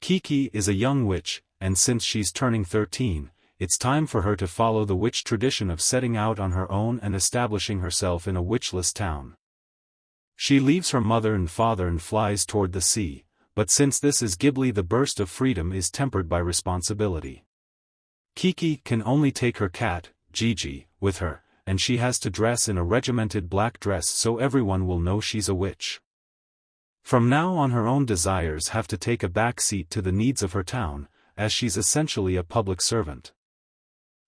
Kiki is a young witch, and since she's turning 13, it's time for her to follow the witch tradition of setting out on her own and establishing herself in a witchless town. She leaves her mother and father and flies toward the sea, but since this is Ghibli, the burst of freedom is tempered by responsibility. Kiki can only take her cat, Jiji, with her, and she has to dress in a regimented black dress so everyone will know she's a witch. From now on, her own desires have to take a back seat to the needs of her town, as she's essentially a public servant.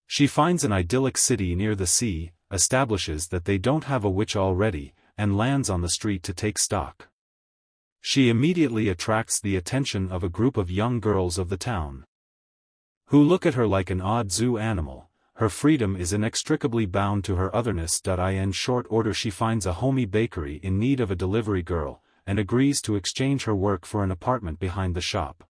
She finds an idyllic city near the sea, establishes that they don't have a witch already, and lands on the street to take stock. She immediately attracts the attention of a group of young girls of the town, who look at her like an odd zoo animal. Her freedom is inextricably bound to her otherness. In short order, she finds a homey bakery in need of a delivery girl, and agrees to exchange her work for an apartment behind the shop.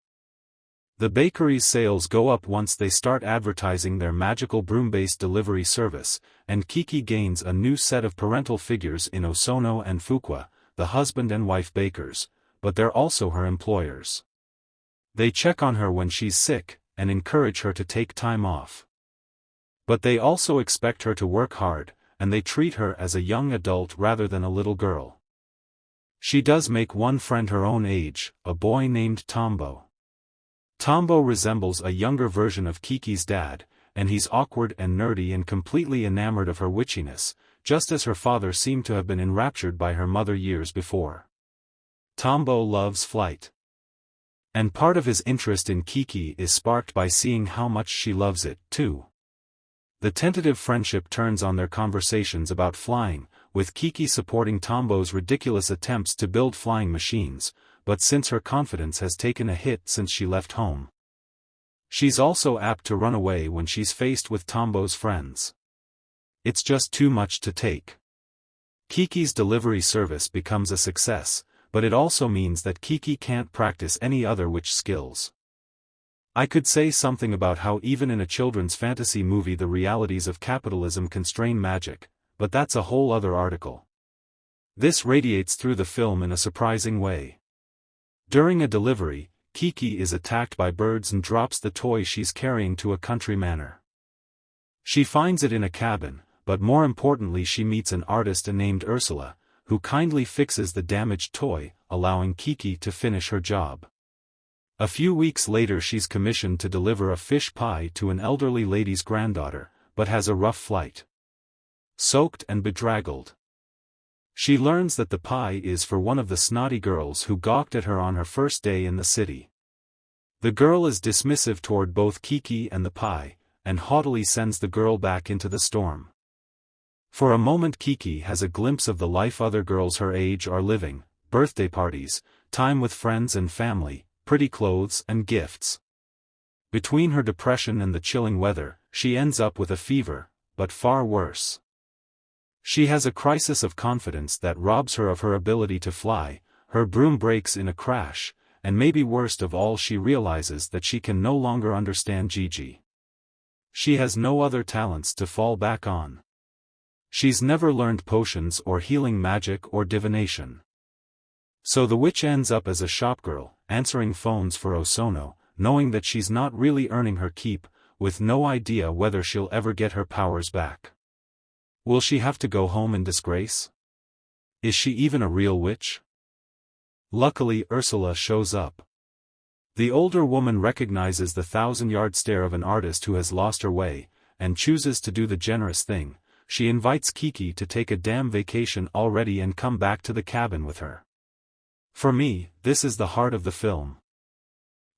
The bakery's sales go up once they start advertising their magical broom-based delivery service, and Kiki gains a new set of parental figures in Osono and Fuqua, the husband and wife bakers, but they're also her employers. They check on her when she's sick, and encourage her to take time off. But they also expect her to work hard, and they treat her as a young adult rather than a little girl. She does make one friend her own age, a boy named Tombo. Tombo resembles a younger version of Kiki's dad, and he's awkward and nerdy and completely enamored of her witchiness, just as her father seemed to have been enraptured by her mother years before. Tombo loves flight, and part of his interest in Kiki is sparked by seeing how much she loves it, too. The tentative friendship turns on their conversations about flying, with Kiki supporting Tombo's ridiculous attempts to build flying machines, but since her confidence has taken a hit since she left home, she's also apt to run away when she's faced with Tombo's friends. It's just too much to take. Kiki's delivery service becomes a success, but it also means that Kiki can't practice any other witch skills. I could say something about how even in a children's fantasy movie the realities of capitalism constrain magic, but that's a whole other article. This radiates through the film in a surprising way. During a delivery, Kiki is attacked by birds and drops the toy she's carrying to a country manor. She finds it in a cabin, but more importantly she meets an artist named Ursula, who kindly fixes the damaged toy, allowing Kiki to finish her job. A few weeks later she's commissioned to deliver a fish pie to an elderly lady's granddaughter, but has a rough flight. Soaked and bedraggled, she learns that the pie is for one of the snotty girls who gawked at her on her first day in the city. The girl is dismissive toward both Kiki and the pie, and haughtily sends the girl back into the storm. For a moment Kiki has a glimpse of the life other girls her age are living: birthday parties, time with friends and family, pretty clothes and gifts. Between her depression and the chilling weather, she ends up with a fever, but far worse. She has a crisis of confidence that robs her of her ability to fly, her broom breaks in a crash, and maybe worst of all, she realizes that she can no longer understand Jiji. She has no other talents to fall back on. She's never learned potions or healing magic or divination. So the witch ends up as a shopgirl, answering phones for Osono, knowing that she's not really earning her keep, with no idea whether she'll ever get her powers back. Will she have to go home in disgrace? Is she even a real witch? Luckily Ursula shows up. The older woman recognizes the 1,000-yard stare of an artist who has lost her way, and chooses to do the generous thing. She invites Kiki to take a damn vacation already and come back to the cabin with her. For me, this is the heart of the film.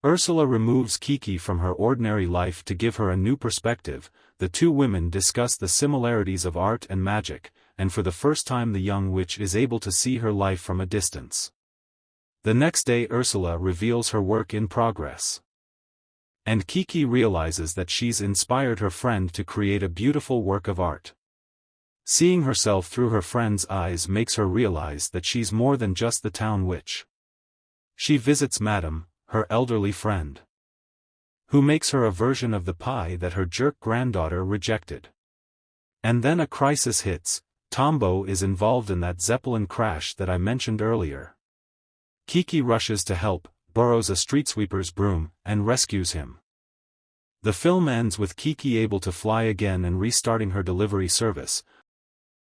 Ursula removes Kiki from her ordinary life to give her a new perspective. The two women discuss the similarities of art and magic, and for the first time the young witch is able to see her life from a distance. The next day Ursula reveals her work in progress, and Kiki realizes that she's inspired her friend to create a beautiful work of art. Seeing herself through her friend's eyes makes her realize that she's more than just the town witch. She visits Madame, her elderly friend, who makes her a version of the pie that her jerk granddaughter rejected. And then a crisis hits. Tombo is involved in that Zeppelin crash that I mentioned earlier. Kiki rushes to help, borrows a street sweeper's broom, and rescues him. The film ends with Kiki able to fly again and restarting her delivery service,